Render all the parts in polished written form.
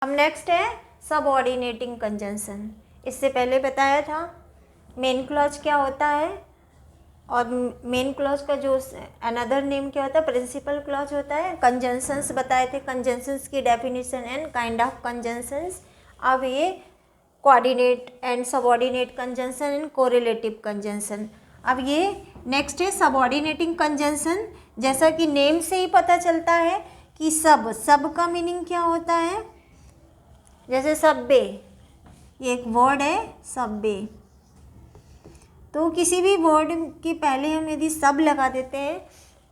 अब नेक्स्ट है subordinating conjunction. इससे पहले बताया था मेन क्लॉज क्या होता है और मेन क्लॉज का जो अनदर नेम क्या होता है, प्रिंसिपल क्लॉज होता है। कंजंक्शंस बताए थे, कंजंक्शंस की definition and kind of conjunctions. अब ये coordinate and subordinate conjunction and correlative conjunction. अब ये नेक्स्ट है सबऑर्डिनेटिंग कंजंक्शन। जैसा कि नेम से ही पता चलता है कि सब का मीनिंग क्या होता है। जैसे सबवे, ये एक वर्ड है सबवे, तो किसी भी वर्ड के पहले हम यदि सब लगा देते हैं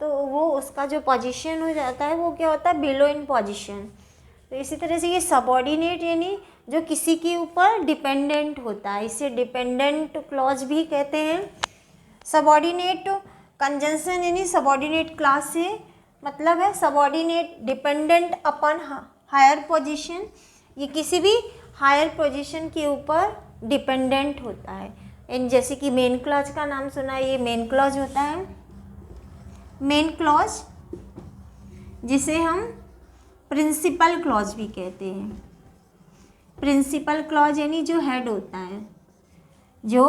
तो वो उसका जो पोजीशन हो जाता है वो क्या होता है, बिलो इन पोजीशन। तो इसी तरह से ये सबऑर्डिनेट यानी जो किसी के ऊपर डिपेंडेंट होता है, इसे डिपेंडेंट क्लॉज भी कहते हैं। सबऑर्डिनेट कंजंक्शन यानी सबऑर्डिनेट क्लास से मतलब है subordinate dependent upon higher position, ये किसी भी हायर पोजीशन के ऊपर डिपेंडेंट होता है। इन जैसे कि मेन क्लॉज का नाम सुना है, ये मेन क्लॉज होता है। मेन क्लॉज जिसे हम प्रिंसिपल क्लॉज भी कहते हैं। प्रिंसिपल क्लॉज यानी जो हेड होता है, जो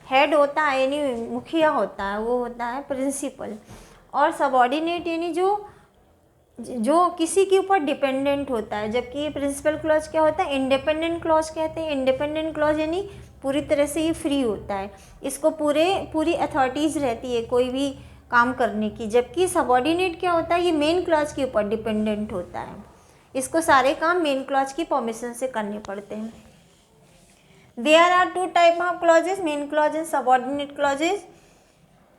हेड होता है यानी मुखिया होता है, वो होता है प्रिंसिपल। और सबऑर्डिनेट यानी जो किसी के ऊपर डिपेंडेंट होता है। जबकि ये प्रिंसिपल क्लॉज क्या होता है, इंडिपेंडेंट क्लॉज कहते हैं। इंडिपेंडेंट क्लॉज यानी पूरी तरह से ये फ्री होता है, इसको पूरी अथॉरिटीज़ रहती है कोई भी काम करने की। जबकि सबऑर्डिनेट क्या होता है, ये मेन क्लॉज के ऊपर डिपेंडेंट होता है, इसको सारे काम मेन क्लॉज की परमिशन से करने पड़ते हैं। There are two type of clauses, main clause and subordinate clauses.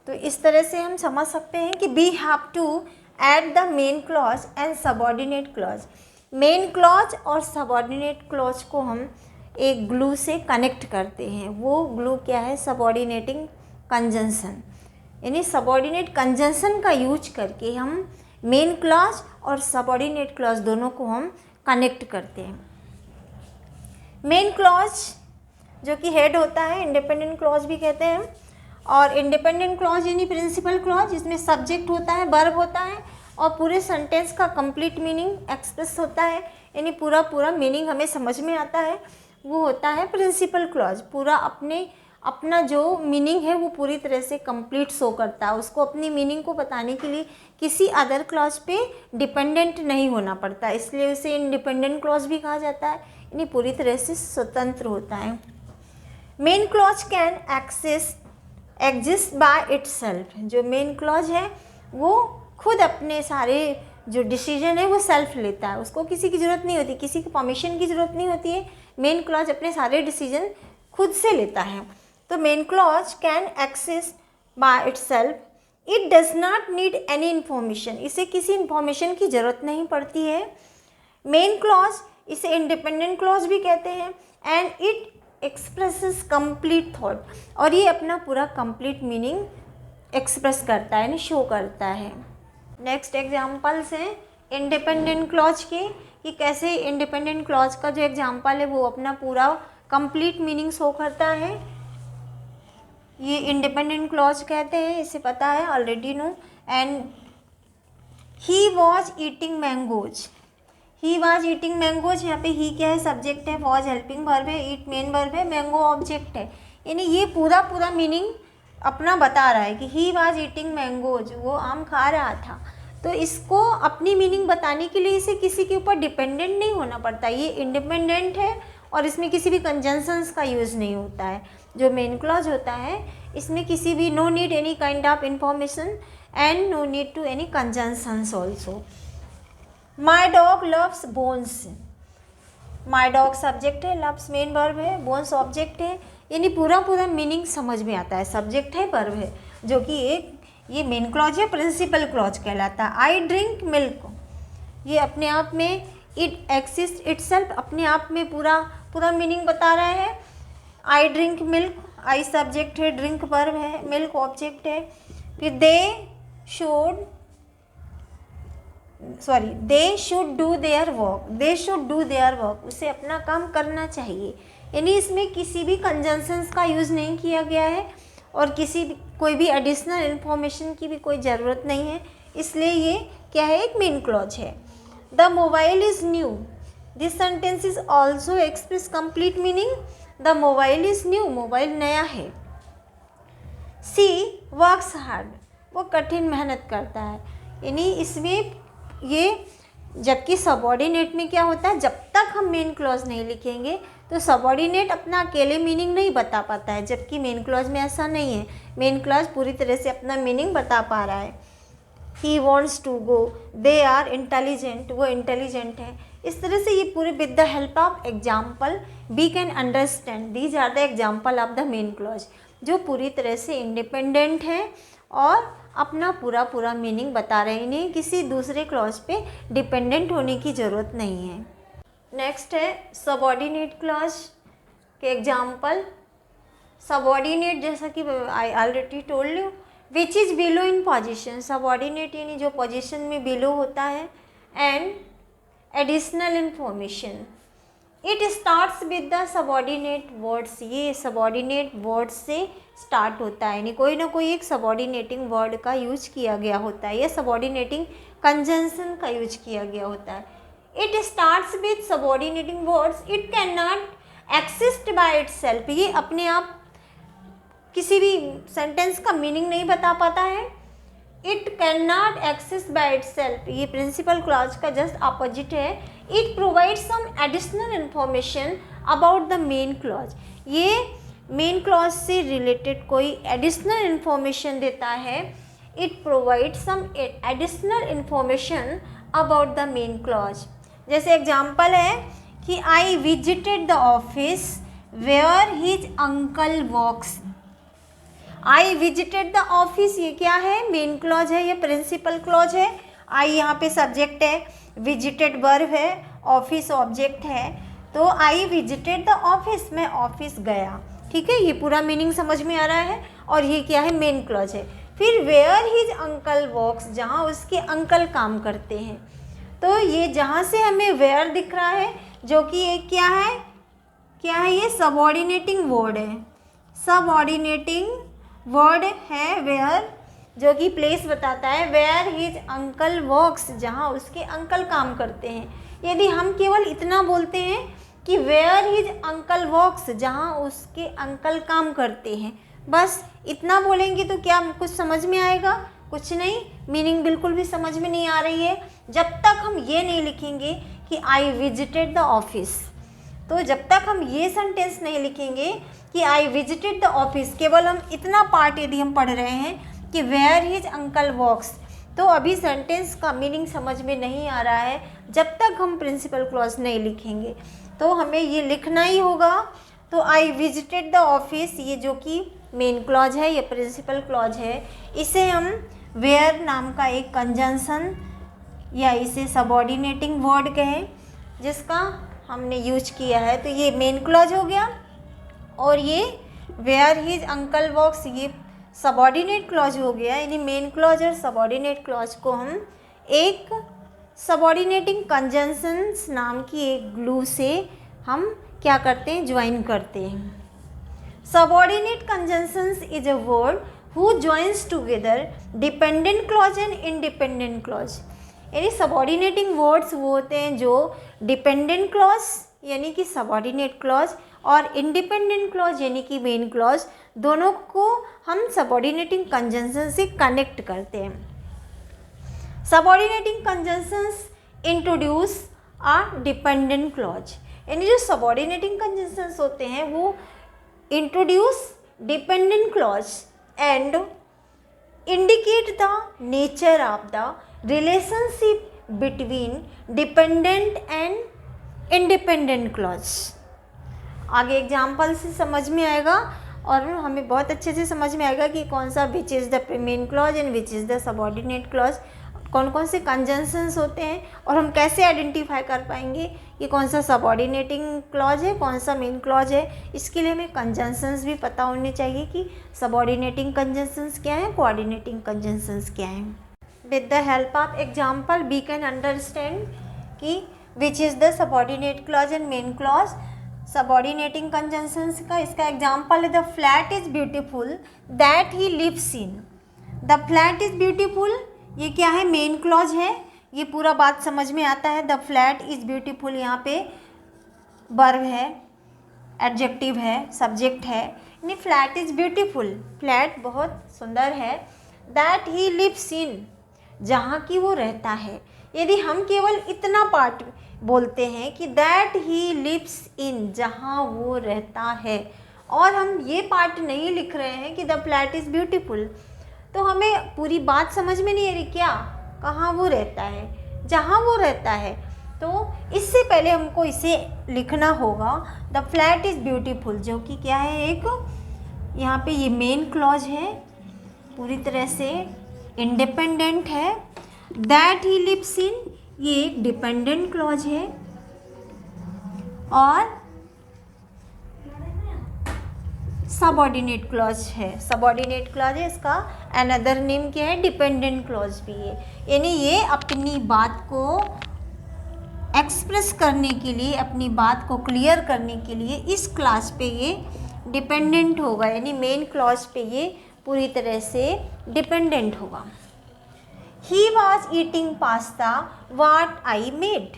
तो इस तरह से हम समझ सकते हैं कि we have to add the main clause and subordinate clause. Main clause और सबऑर्डिनेट क्लॉज को हम एक ग्लू से कनेक्ट करते हैं। वो ग्लू क्या है, सबऑर्डिनेटिंग कंजंक्शन। यानी सबऑर्डिनेट कंजंक्शन का यूज करके हम मेन क्लॉज और सबऑर्डिनेट क्लॉज दोनों को हम कनेक्ट करते हैं। मेन क्लॉज जो कि हेड होता है, इंडिपेंडेंट क्लॉज भी कहते हैं। और इंडिपेंडेंट क्लॉज यानी प्रिंसिपल क्लॉज, जिसमें सब्जेक्ट होता है, वर्ब होता है और पूरे सेंटेंस का कंप्लीट मीनिंग एक्सप्रेस होता है, यानी पूरा मीनिंग हमें समझ में आता है, वो होता है प्रिंसिपल क्लॉज। पूरा अपना जो मीनिंग है वो पूरी तरह से कंप्लीट शो करता है। उसको अपनी मीनिंग को बताने के लिए किसी अदर क्लॉज पे डिपेंडेंट नहीं होना पड़ता, इसलिए उसे इंडिपेंडेंट क्लॉज भी कहा जाता है, यानी पूरी तरह से स्वतंत्र होता है। Main clause can exist by itself. जो मेन क्लॉज है वो खुद अपने सारे जो डिसीजन है वो सेल्फ लेता है, उसको किसी की ज़रूरत नहीं होती, किसी की परमिशन की ज़रूरत नहीं होती है। मेन क्लॉज अपने सारे डिसीजन खुद से लेता है। तो main clause can exist by itself, it does not need any information, इसे किसी इन्फॉर्मेशन की ज़रूरत नहीं पड़ती है। मेन क्लॉज इसे इंडिपेंडेंट क्लॉज भी कहते हैं। And it expresses complete thought, और ये अपना पूरा कंप्लीट मीनिंग एक्सप्रेस करता है यानी शो करता है। नेक्स्ट एग्जाम्पल्स हैं इंडिपेंडेंट क्लॉज के, कि कैसे इंडिपेंडेंट क्लॉज का जो एग्जाम्पल है वो अपना पूरा कंप्लीट मीनिंग शो करता है। ये इंडिपेंडेंट क्लॉज कहते हैं, इसे पता है already know. And he was eating mangoes, he was eating mangoes, यहाँ पे ही क्या है, सब्जेक्ट है, वॉज हेल्पिंग वर्ब है, ईट मेन वर्ब है, मैंगो ऑब्जेक्ट है। यानी ये पूरा मीनिंग अपना बता रहा है कि ही वॉज ईटिंग मैंगोज, वो आम खा रहा था। तो इसको अपनी मीनिंग बताने के लिए इसे किसी के ऊपर डिपेंडेंट नहीं होना पड़ता, ये इंडिपेंडेंट है और इसमें किसी भी कंजंक्शंस का यूज़ नहीं होता है। जो मेन क्लॉज होता है इसमें किसी भी no need any kind of information and no need to any conjunctions also. My dog loves bones, my dog subject है, लव्स मेन वर्ब है, बोन्स ऑब्जेक्ट है, यानी पूरा मीनिंग समझ में आता है। सब्जेक्ट है, वर्ब है, जो कि एक ये मेन क्लॉज है, प्रिंसिपल क्लॉज कहलाता है। आई ड्रिंक मिल्क, ये अपने आप में इट एक्सिस्ट इटसेल्फ, अपने आप में पूरा मीनिंग बता रहा है। आई ड्रिंक मिल्क, आई सब्जेक्ट है, ड्रिंक वर्ब है, मिल्क ऑब्जेक्ट है। फिर they should do their work, उसे अपना काम करना चाहिए। यानी इसमें किसी भी कंजंक्शंस का यूज़ नहीं किया गया है और कोई भी एडिशनल इन्फॉर्मेशन की भी कोई ज़रूरत नहीं है, इसलिए ये क्या है, एक मेन क्लॉज है। The mobile is new, this sentence is also express complete meaning, the mobile is new, mobile नया है। सी वर्क्स हार्ड, वो कठिन मेहनत करता है, यानी इसमें ये, जबकि सबऑर्डिनेट में क्या होता है, जब तक हम मेन क्लॉज नहीं लिखेंगे तो सबऑर्डिनेट अपना अकेले मीनिंग नहीं बता पाता है, जबकि मेन क्लॉज में ऐसा नहीं है, मेन क्लॉज पूरी तरह से अपना मीनिंग बता पा रहा है। He wants to go, they are intelligent, वो इंटेलिजेंट है। इस तरह से ये पूरे with the help of example we can understand these are the example of the main clause, जो पूरी तरह से इंडिपेंडेंट है और अपना पूरा मीनिंग बता रहे हैं, इन्हें किसी दूसरे क्लॉज पे डिपेंडेंट होने की ज़रूरत नहीं है। नेक्स्ट है सबऑर्डिनेट क्लॉज के एग्जाम्पल। सबऑर्डिनेट, जैसा कि I already told you, which is below in position, subordinate यानी जो पोजिशन में बिलो होता है, and additional information, it starts with the subordinate words, ये सबऑर्डिनेट वर्ड से स्टार्ट होता है, यानी कोई ना कोई एक सबऑर्डिनेटिंग वर्ड का यूज किया गया होता है या सबऑर्डिनेटिंग कंजंक्शन का यूज किया गया होता है। It starts with subordinating words, it can not exist by itself, ये अपने आप किसी भी सेंटेंस का मीनिंग नहीं बता पाता है। It can not exist by itself, ये प्रिंसिपल क्लॉज का जस्ट अपोजिट है। It provide some additional information about the main clause, ये मेन क्लॉज से रिलेटेड कोई एडिशनल इंफॉर्मेशन देता है। It provide some additional information about the main clause. जैसे example है कि I visited the office where his uncle works, I visited the office, ये क्या है, मेन क्लॉज है, ये प्रिंसिपल क्लॉज है। आई यहाँ पे सब्जेक्ट है, विजिटेड वर्ब है, ऑफिस ऑब्जेक्ट है, तो आई विजिटेड द ऑफिस, मैं ऑफिस गया, ठीक है, ये पूरा मीनिंग समझ में आ रहा है। और ये क्या है, मेन क्लॉज है। फिर वेयर हिज अंकल वर्क्स, जहाँ उसके अंकल काम करते हैं, तो ये जहाँ से हमें वेयर दिख रहा है, जो कि एक क्या है, ये सबऑर्डिनेटिंग वर्ड है, सबऑर्डिनेटिंग वर्ड है वेयर, जो कि प्लेस बताता है। वेयर हिज अंकल वर्क्स, जहाँ उसके अंकल काम करते हैं। यदि हम केवल इतना बोलते हैं कि वेयर हिज अंकल वर्क्स, जहाँ उसके अंकल काम करते हैं, बस इतना बोलेंगे तो क्या कुछ समझ में आएगा, कुछ नहीं, मीनिंग बिल्कुल भी समझ में नहीं आ रही है। जब तक हम ये नहीं लिखेंगे कि आई विजिटेड द ऑफिस, तो जब तक हम ये सेंटेंस नहीं लिखेंगे कि आई विजिटेड द ऑफिस, केवल हम इतना पार्ट यदि हम पढ़ रहे हैं कि वेयर हिज अंकल वर्क्स, तो अभी सेंटेंस का मीनिंग समझ में नहीं आ रहा है। जब तक हम प्रिंसिपल क्लॉज नहीं लिखेंगे तो हमें ये लिखना ही होगा। तो आई विजिटेड द ऑफिस, ये जो कि मेन क्लॉज है, ये प्रिंसिपल क्लॉज है, इसे हम वेयर नाम का एक कंजंक्शन या इसे सबऑर्डिनेटिंग वर्ड कहें, जिसका हमने यूज किया है। तो ये मेन क्लॉज हो गया, और ये वेयर हिज अंकल वर्क्स ये सबऑर्डिनेट क्लॉज हो गया। यानी मेन क्लॉज और सबऑर्डिनेट क्लॉज को हम एक सबऑर्डिनेटिंग कंजंक्शंस नाम की एक ग्लू से हम क्या करते हैं, ज्वाइन करते हैं। Subordinate conjunctions is a word who joins together dependent clause and independent clause. यानी सबऑर्डिनेटिंग वर्ड्स वो होते हैं जो डिपेंडेंट क्लॉज यानी कि सबऑर्डिनेट क्लॉज और इंडिपेंडेंट क्लॉज यानी कि मेन क्लॉज, दोनों को हम सबऑर्डिनेटिंग कंजंक्शन से कनेक्ट करते हैं। Subordinating conjunctions introduce a dependent clause, यानी जो सबऑर्डिनेटिंग कंजंक्शंस होते हैं वो introduce dependent clause and indicate the nature of the relationship between dependent and independent clause. आगे एग्जाम्पल से समझ में आएगा और हमें बहुत अच्छे से समझ में आएगा कि कौन सा विच is the main clause and which is the subordinate clause, कौन कौन से कंजंक्शंस होते हैं, और हम कैसे आइडेंटिफाई कर पाएंगे कि कौन सा सबऑर्डिनेटिंग क्लॉज है, कौन सा मेन क्लॉज है। इसके लिए हमें कंजंक्शंस भी पता होने चाहिए कि सबऑर्डिनेटिंग कंजंक्शंस क्या है, कोऑर्डिनेटिंग कंजंक्शंस क्या हैं। With the help of example we can understand कि which is the subordinate clause and main clause. Subordinating conjunctions का इसका एग्जाम्पल है the flat is beautiful that he lives in. The flat is beautiful ये क्या है, main clause है, ये पूरा बात समझ में आता है। द फ्लैट इज़ ब्यूटीफुल, यहाँ पे वर्ब है, एडजेक्टिव है, सब्जेक्ट है, यानी फ्लैट इज़ ब्यूटीफुल, फ्लैट बहुत सुंदर है। दैट ही लिव्स इन, जहाँ की वो रहता है। यदि हम केवल इतना पार्ट बोलते हैं कि दैट ही लिव्स इन, जहाँ वो रहता है, और हम ये पार्ट नहीं लिख रहे हैं कि द फ्लैट इज़ ब्यूटीफुल, तो हमें पूरी बात समझ में नहीं आ रही। क्या, कहाँ वो रहता है, जहाँ वो रहता है। तो इससे पहले हमको इसे लिखना होगा द फ्लैट इज़ ब्यूटीफुल, जो कि क्या है, एक यहाँ पे ये मेन क्लॉज है, पूरी तरह से इंडिपेंडेंट है। दैट ही लिव्स इन, ये एक डिपेंडेंट क्लॉज है, और सबऑर्डिनेट क्लॉज है। सबऑर्डिनेट क्लॉज है, इसका अनदर नेम क्या है, डिपेंडेंट क्लॉज भी है। यानी ये अपनी बात को एक्सप्रेस करने के लिए, अपनी बात को क्लियर करने के लिए इस क्लास पे ये डिपेंडेंट होगा, यानी मेन क्लॉज पे ये पूरी तरह से डिपेंडेंट होगा। He was eating pasta what I made,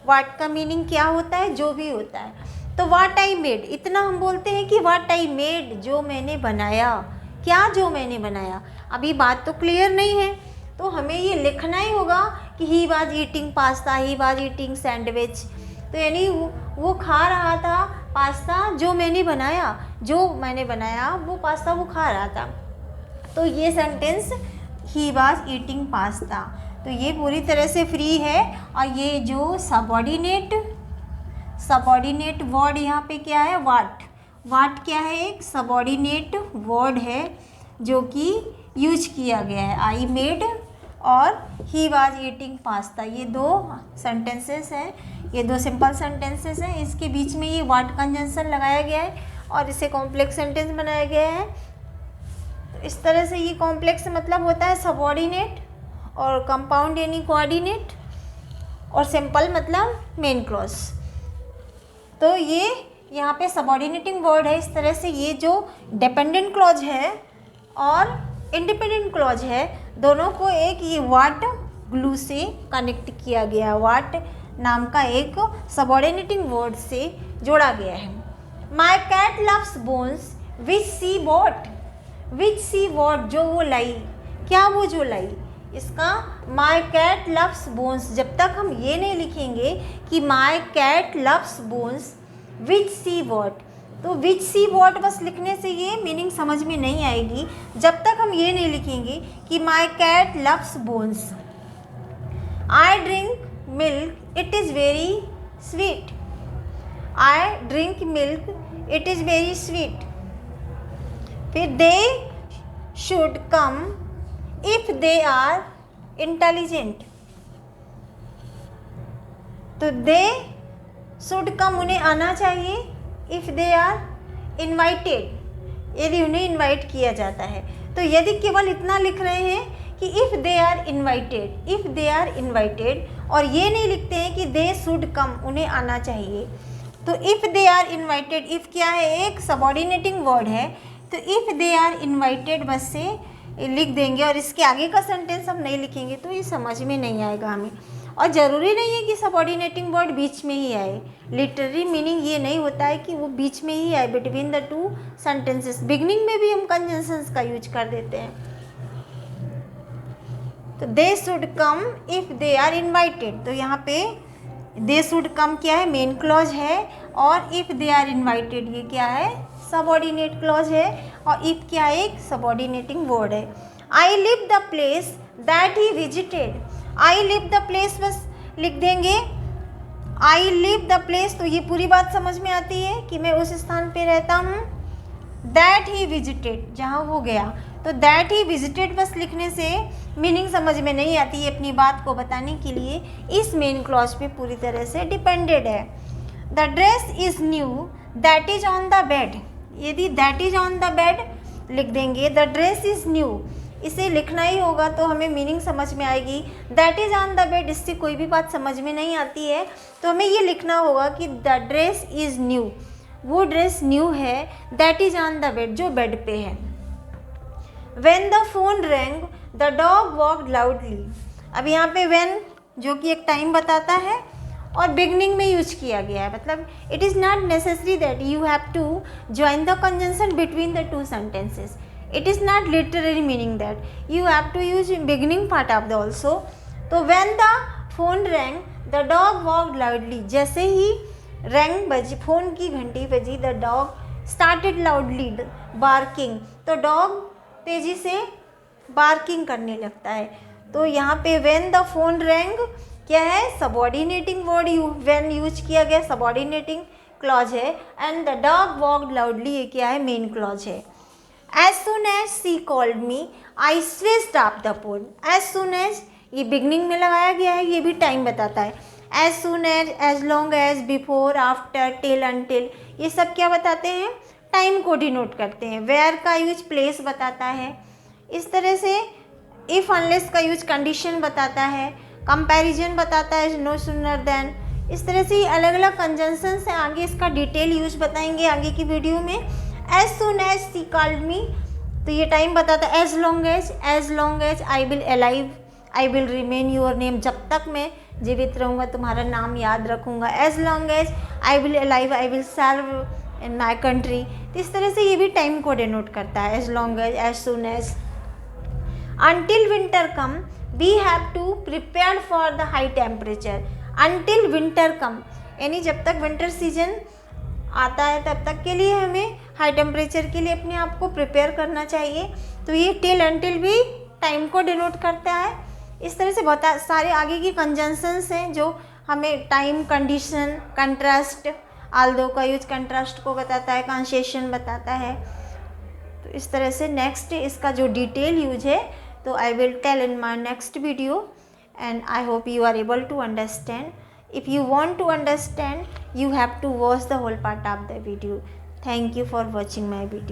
what का मीनिंग क्या होता है, जो भी होता है। तो वाट आई मेड, इतना हम बोलते हैं कि वाट आई मेड, जो मैंने बनाया। क्या जो मैंने बनाया, अभी बात तो क्लियर नहीं है, तो हमें ये लिखना ही होगा कि ही was eating pasta, he was eating sandwich. तो यानी वो खा रहा था पास्ता, जो मैंने बनाया, जो मैंने बनाया वो पास्ता वो खा रहा था। तो ये sentence he was eating pasta, तो ये पूरी तरह से फ्री है। और ये जो सबऑर्डिनेट वर्ड यहाँ पे क्या है, वाट। वाट क्या है, एक सबऑर्डिनेट वर्ड है जो कि यूज किया गया है। आई मेड और ही वॉज ईटिंग पास्ता, ये दो सेंटेंसेस हैं, ये दो सिंपल सेंटेंसेस हैं। इसके बीच में ये वाट कंजंक्शन लगाया गया है और इसे कॉम्प्लेक्स सेंटेंस बनाया गया है। तो इस तरह से ये कॉम्प्लेक्स मतलब होता है सबऑर्डिनेट, और कंपाउंड यानी कोऑर्डिनेट, और सिंपल मतलब मेन क्लॉज। तो ये यहाँ पे सबऑर्डिनेटिंग वर्ड है। इस तरह से ये जो डिपेंडेंट क्लॉज है और इंडिपेंडेंट क्लॉज है, दोनों को एक ये वाट ग्लू से कनेक्ट किया गया, वाट नाम का एक सबऑर्डिनेटिंग वर्ड से जोड़ा गया है। My cat loves bones which see what, which see what, जो वो लाई, क्या वो जो लाई। इसका माई कैट लव्स बोन्स, जब तक हम ये नहीं लिखेंगे कि my cat loves bones which see what, तो विच सी वॉट बस लिखने से ये मीनिंग समझ में नहीं आएगी जब तक हम ये नहीं लिखेंगे कि my cat loves bones. I drink milk it is very sweet, I drink milk it is very sweet. फिर they should come if they are intelligent, तो दे शुड कम, उन्हें आना चाहिए, इफ़ दे आर इन्वाइटेड, यदि उन्हें invite किया जाता है। तो यदि केवल इतना लिख रहे हैं कि if they are invited, if they are invited, और ये नहीं लिखते हैं कि दे शुड कम, उन्हें आना चाहिए, तो if they are invited, if क्या है, एक सबऑर्डिनेटिंग वर्ड है, तो इफ़ दे आर इन्वाइटेड बस से लिख देंगे और इसके आगे का सेंटेंस हम नहीं लिखेंगे तो ये समझ में नहीं आएगा हमें। और ज़रूरी नहीं है कि सबऑर्डिनेटिंग वर्ड बीच में ही आए, लिटररी मीनिंग ये नहीं होता है कि वो बीच में ही आए, between the two sentences. Beginning में भी हम कंजंक्शंस का यूज कर देते हैं। तो they should come if they are invited, तो यहाँ पे दे शुड कम क्या है, मेन क्लॉज है, और इफ़ दे आर इन्वाइटेड ये क्या है, सबऑर्डिनेट क्लॉज है, और इफ़ क्या है, एक सबऑर्डिनेटिंग वर्ड है। I live the place that he visited, I live the place बस लिख देंगे, आई लिव द प्लेस, तो ये पूरी बात समझ में आती है कि मैं उस स्थान पे रहता हूँ। दैट ही विजिटेड, जहाँ वो गया, तो दैट ही विजिटेड बस लिखने से मीनिंग समझ में नहीं आती है। अपनी बात को बताने के लिए इस मेन क्लॉज पे पूरी तरह से डिपेंडेड है। The dress is new that is on the bed, यदि that is on the bed लिख देंगे, द ड्रेस इज़ न्यू, इसे लिखना ही होगा तो हमें मीनिंग समझ में आएगी। That is on the bed, इससे कोई भी बात समझ में नहीं आती है, तो हमें ये लिखना होगा कि द ड्रेस इज़ न्यू, वो ड्रेस न्यू है, that is on the bed, जो बेड पे है। When the phone rang the dog walked loudly, अब यहाँ पे व्हेन जो कि एक टाइम बताता है और बिगनिंग में यूज किया गया है। मतलब it is not necessary that you have to join the conjunction between the two sentences. It is not literary meaning that you have to use beginning part of the also. तो when the phone rang the dog walked loudly, जैसे ही rang बजी, phone की घंटी बजी, the dog started loudly barking, तो dog तेजी से बार्किंग करने लगता है। तो यहाँ पे व्हेन द फोन रैंग क्या है, सबऑर्डिनेटिंग वर्ड व्हेन यूज किया गया, सबऑर्डिनेटिंग क्लॉज है। And the dog walked loudly ये क्या है, मेन क्लॉज है। As soon as she called me I switched off the phone. As soon as ये बिगनिंग में लगाया गया है, ये भी टाइम बताता है। As soon as long as, before, after, till, until, ये सब क्या बताते हैं, टाइम को डिनोट करते हैं। वेयर का यूज प्लेस बताता है। इस तरह से इफ़ अनलेस का यूज कंडीशन बताता है, कंपैरिजन बताता है, नो सूनर देन। इस तरह से अलग अलग कंजंक्शन से आगे इसका डिटेल यूज बताएंगे आगे की वीडियो में। As soon as she called me, तो ये टाइम बताता है। As long as I will alive, I will remain your name, जब तक मैं जीवित रहूँगा तुम्हारा नाम याद रखूँगा। As long as I will alive, I will serve in my country. तो इस तरह से ये भी टाइम को डिनोट करता है, as long as soon as. Until winter come we have to prepare for the high temperature. Until winter come, यानी जब तक विंटर सीजन आता है तब तक के लिए हमें हाई टेम्परेचर के लिए अपने आप को प्रिपेयर करना चाहिए। तो ये टिल अनटिल भी टाइम को डिनोट करता है। इस तरह से बहुत सारे आगे की कंजंक्शंस हैं जो हमें टाइम, कंडीशन, कंट्रास्ट, आल्दो का यूज कंट्रास्ट को बताता है, कंसेशन बताता है। तो इस तरह से नेक्स्ट इसका जो डिटेल यूज है तो I will tell in my next video, and I hope you are able to understand. If you want to understand, you have to watch the whole part of the video. Thank you for watching my video.